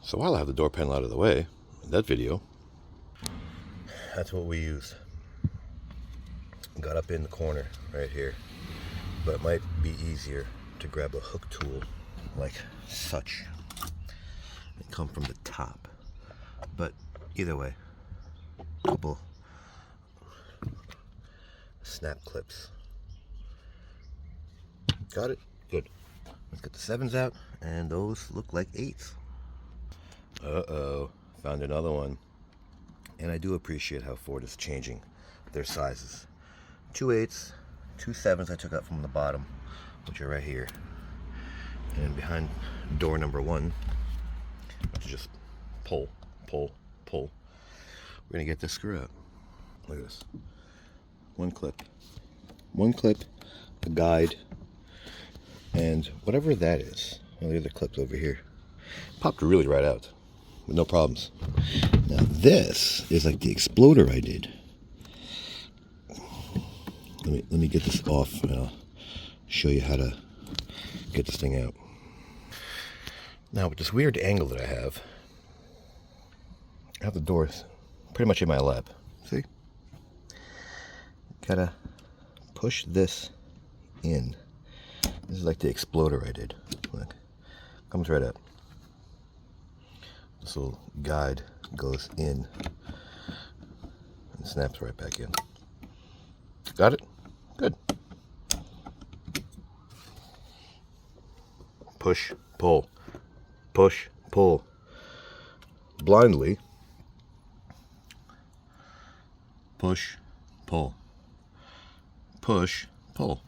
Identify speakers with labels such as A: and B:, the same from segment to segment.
A: So while I have the door panel out of the way, in that video, that's what we used. Got up in the corner right here, but it might be easier to grab a hook tool like such and come from the top. But either way, a couple snap clips. Got it? Good. Let's get the 7s out, and those look like 8s. Uh-oh, found another one. And I do appreciate how Ford is changing their sizes. 2 8s, 2 7s I took out from the bottom, which are right here. And behind door number 1, to just pull, pull, pull. We're gonna get this screw out. Look at this. One clip, a guide, and whatever that is. Well, the other clip's over here. Popped really right out with no problems. Now this is like the exploder I did. Let me get this off and I'll show you how to get this thing out. Now with this weird angle that I have the doors pretty much in my lap. See? Gotta push this in. This is like the exploder I did. Look, comes right up. This little guide goes in and snaps right back in. Got it? Good. Push, pull. Push, pull. Blindly. Push, pull. Push, pull.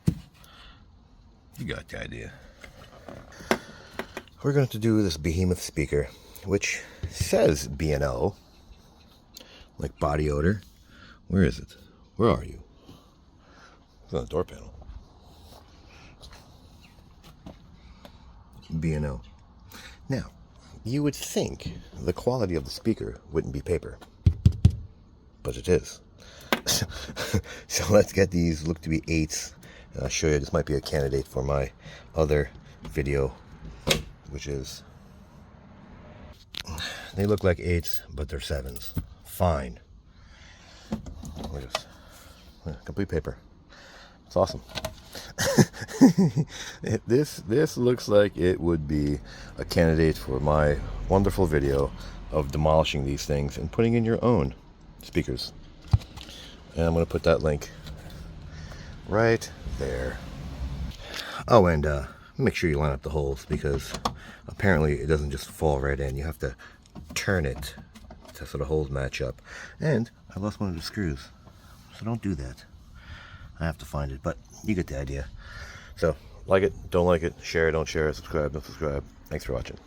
A: You got the idea. We're going to do this behemoth speaker, which says B&O, like body odor. Where is it? Where are you? It's on the door panel. B&O. Now, you would think the quality of the speaker wouldn't be paper, but it is. So let's get these, look to be 8s, and I'll show you. This might be a candidate for my other video, which is, they look like 8s, but they're 7s. Fine. Look at this. Complete paper. It's awesome. This looks like it would be a candidate for my wonderful video of demolishing these things and putting in your own speakers. And I'm going to put that link right there. Oh, and make sure you line up the holes, because apparently it doesn't just fall right in. You have to turn it to so the holes match up. And I lost one of the screws, so don't do that. I have to find it, but you get the idea. So, like it, don't like it, share it, don't share it, subscribe, don't subscribe. Thanks for watching.